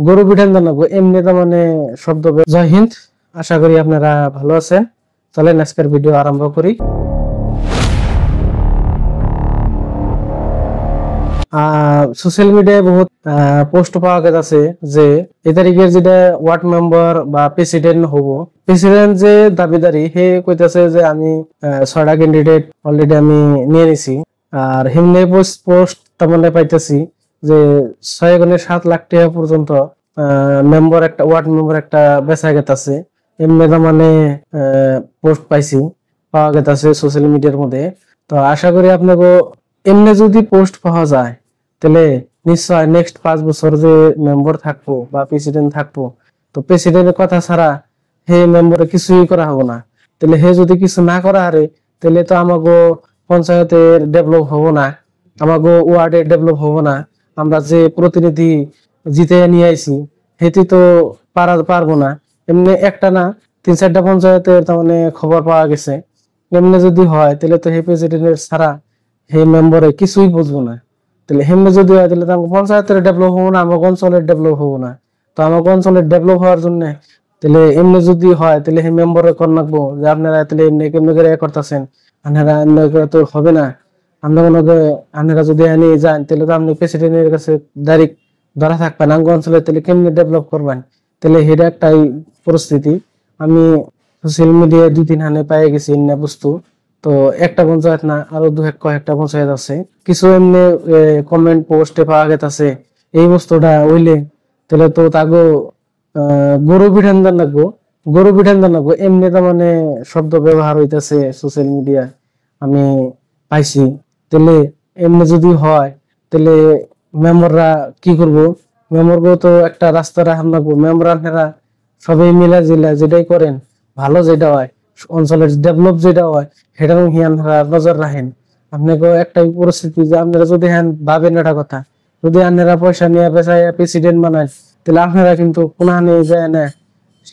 গরু পিঠান জানাবো এমনি তো মানে শব্দ। জয় হিন্দ, আশা করি আপনারা ভালো আছেন। চলেন আজকের ভিডিও আরম্ভ করি। সোশ্যাল মিডিয়ায় বহুত পোস্ট পাওয়া গেছে যে এই তারিখের যেটা ওয়ার্ড মেম্বার বা প্রেসিডেন্ট হব, প্রেসিডেন্ট যে দাবিদারি হে কইতাছে যে আমি 6টা ক্যান্ডিডেট অলরেডি আমি নিয়ে নিছি। আর হিমনে পোস্ট তার পাইতেছি যে 6 গুণে 7 লাখ টাকা পর্যন্ত মেম্বার একটা ওয়ার্ড মেম্বার একটা বেচা গেতাছে। এমনি মানে পোস্ট পাওয়া গেতাছে সোশ্যাল মিডিয়ার মধ্যে। তো আশা করি আপনাকে এমনি যদি পোস্ট পাওয়া যায় তাহলে নিশ্চয় নেক্সট 5 বছর যে মেম্বার থাকবো বা প্রেসিডেন্ট থাকবো, তো প্রেসিডেন্টের কথা ছাড়া হে মেম্বারে কিছুই করা হবো না। তাহলে হে যদি কিছু না করা হারে তাহলে তো আমাকে পঞ্চায়েতের ডেভেলপ হবো না, আমাকে ওয়ার্ডের ডেভেলপ হবো না। আমরা যে প্রতিনিধি জিতে নিয়ে আইছি হেতি তো পারবো না। এমনি একটা না 3-4টা পঞ্চায়েতের তার মানে খবর পাওয়া গেছে। এমনি যদি হয় তাহলে তো হে প্রেসিডেন্টের ছাড়া হে মেম্বারে কিছুই বুঝবো না। তাহলে হেমনে যদি হয় তাহলে তো আমাকে পঞ্চায়েতের ডেভেলপ হবো না, আমাকে অঞ্চলের ডেভেলপ হবো না। তো আমাকে অঞ্চলের ডেভেলপ হওয়ার জন্য তাহলে এমনি যদি হয় তাহলে হে মেম্বারে কর নাকবো যে আপনারা তাহলে এমনি কেমনি করে করতেছেন, আপনারা এমনি করে তো হবে না। আপনারা যদি আনি যান তাহলে তো আপনি প্রেসিডেন্টের কাছে ডাইরেক্ট ধরা থাকবেন। আঙ্গ অঞ্চলে তাহলে কেমনি ডেভেলপ করবেন? তাহলে হেটা একটাই পরিস্থিতি। আমি সোশ্যাল মিডিয়ায় 2-3 হানে পাই গেছি না বস্তু। তো একটা পঞ্চায়েত না, আরো কয়েকটা পঞ্চায়েত আছে। কিছু এমনি কমেন্ট পোস্টে পাওয়া গেছে এই বস্তুটা হইলে তাহলে তো তাগো গরু পিঠান জানাবো, গরু পিঠান জানাবো এমনি তো মানে শব্দ ব্যবহার হইতেছে সোশ্যাল মিডিয়ায় আমি পাইছি। তাহলে এমনি যদি হয় তাহলে মেম্বাররা কি করব? মেম্বারকেও তো একটা রাস্তা রাখান লাগবো। মেম্বাররা সবাই মিলা জিলা যেটাই করেন ভালো যেটা হয়, অঞ্চলের ডেভেলপ যেটা হয় সেটাও আপনারা নজর রাখেন। আপনাকে একটাই পরিস্থিতি যে আপনারা যদি ভাবেন এটা কথা, যদি আপনারা পয়সা নিয়ে প্রেসিডেন্ট বানান তাহলে আপনারা কিন্তু কোনখানে যায় না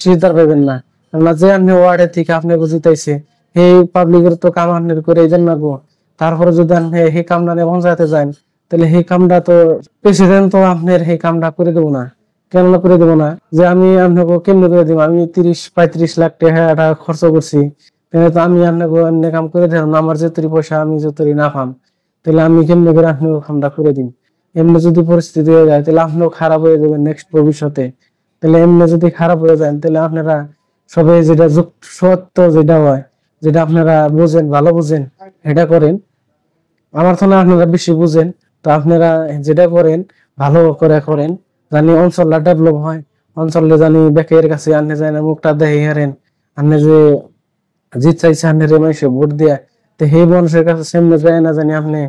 সিদ্ধার পাবেন না। কেননা যে আপনি ওয়ার্ডের থেকে আপনাকে জিতাইছে সেই পাবলিকের তো কাম আপনার করে জানাবো। তারপরে যদি আপনি সেই কামটা নিয়ে পঞ্চায়েতে যান তাহলে সেই কামটা তো প্রেসিডেন্ট তো আপনার সেই কামটা করে দেবো না। কেন করে দেবো না? যে আমি আপনাকে কেমনি করে দিব? আমি 30-35 লাখ টাকা খরচ করছি, তাহলে তো আমি আপনাকে এমনি কাম করে দিলাম না। আমার যতরি পয়সা আমি যতরি না পাম তাহলে আমি কেমনি করে আপনাকে কামটা করে দিন? এমনি যদি পরিস্থিতি হয়ে যায় তাহলে আপনিও খারাপ হয়ে যাবেন নেক্সট ভবিষ্যতে। তাহলে এমনি যদি খারাপ হয়ে যায় তাহলে আপনারা সবাই যেটা সত্য যেটা হয়, যেটা আপনারা বুঝেন ভালো বুঝেন এটা করেন। আমার তো না আপনারা বেশি বুঝেন, তো আপনারা যেটা করেন ভালো করে করেন, জানি অঞ্চলটা ডেভেলপ হয়। অঞ্চলে জানি ব্যাকের কাছে আনে যায় না মুখটা দেখে হারেন। আনে যে জিত চাইছে আনের মানুষে ভোট দেয়া, তো সেই মানুষের কাছে সামনে যায় না জানি আপনি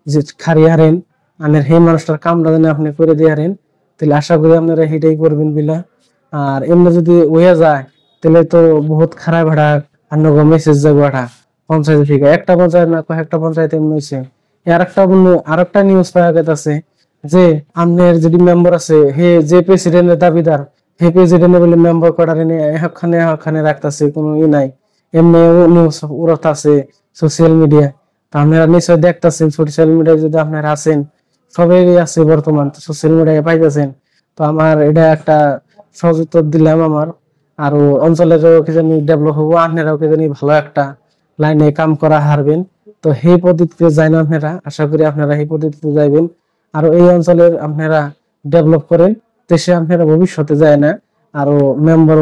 যে খারি হারেন, আনের সেই মানুষটার কামটা জানি আপনি করে দিয়ে হারেন। তাহলে আশা করি আপনারা সেটাই করবেন বিলা। আর এমনি যদি হয়ে যায় তাহলে তো বহুত খারাপ ভাড়া আন্ন মেসেজ যাবো একটা পঞ্চায়েত থেকে। একটা পঞ্চায়েত না কয়েকটা পঞ্চায়েত এমনি হয়েছে। আরেকটা নিউজ পাওয়া গেছে যে আপনার যদি মেম্বার আছে হে যে প্রেসিডেন্টের দাবিদার, হে প্রেসিডেন্ট বলে মেম্বার করার এখানে রাখতেছে কোনো নাই। এমনি নিউজ উড়াতে আছে সোশ্যাল মিডিয়া। তো আপনারা নিশ্চয় দেখতেছেন সোশ্যাল মিডিয়ায় যদি আপনারা আছেন, সবাই আছে বর্তমান সোশ্যাল মিডিয়ায় পাইতেছেন। তো আমার এটা একটা সহজ উত্তর দিলাম আমার। আরো অঞ্চলেরও কি জানি ডেভেলপ হবো, আপনারাও কি জানি ভালো একটা লাইনে কাম করা হারবেন। তো সেই পদ্ধতিতে যাই না আপনারা, আশা করি আপনারা সেই পদ্ধতিতে যাইবেন। আর এই অঞ্চলের আপনারা ডেভেলপ করেন, দেশে আপনারা ভবিষ্যতে যায় না আরো মেম্বার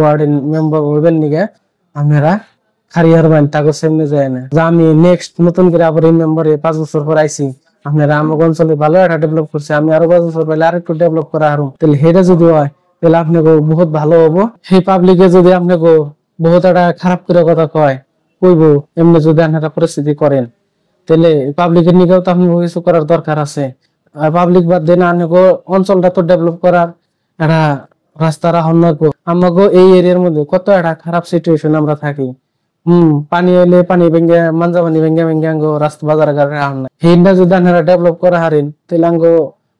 হইবেন নিগে আপনারা খারিয়ার বাইন তাকে সামনে যায় না যে আমি নেক্সট নতুন করে আবার এই মেম্বারে 5 বছর পর আইছি, আপনারা আমার অঞ্চলে ভালো একটা ডেভেলপ করছে, আমি আরো 5 বছর পরে আরেকটু ডেভেলপ করা হারুম। তাহলে সেটা যদি হয় তাহলে আপনাকে বহুত ভালো হবো। সেই পাবলিকে যদি আপনাকে বহুত একটা খারাপ করে কথা কইবো এমনি যদি আপনারা পরিস্থিতি করেন তাহলে পাবলিকের নিকেও তো আপনি কিছু করার দরকার আছে। আর পাবলিক বাদ দেন আপনাকে অঞ্চলটা তো ডেভেলপ করার একটা রাস্তা রাখুন লাগবো। আমাকে এই এরিয়ার মধ্যে কত একটা খারাপ সিচুয়েশন আমরা থাকি। পানি হইলে পানি ভেঙে মাঞ্জা পানি ভেঙে রাস্তা বাজার রাখুন না। সেইটা যদি আপনারা ডেভেলপ করা হারেন তাহলে আঙ্গ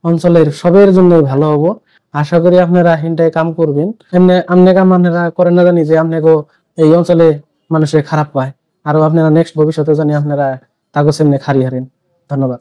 অঞ্চলের সবের জন্যই ভালো হবো। আশা করি আপনারা হিনটাই কাম করবেন। এমনি আপনি কাম আপনারা করেন না জানি যে আপনাকে এই অঞ্চলে মানুষের খারাপ পায়। আরো আপনারা নেক্সট ভবিষ্যতে জানি আপনারা কাগজ এমনি খারি হারেন। ধন্যবাদ।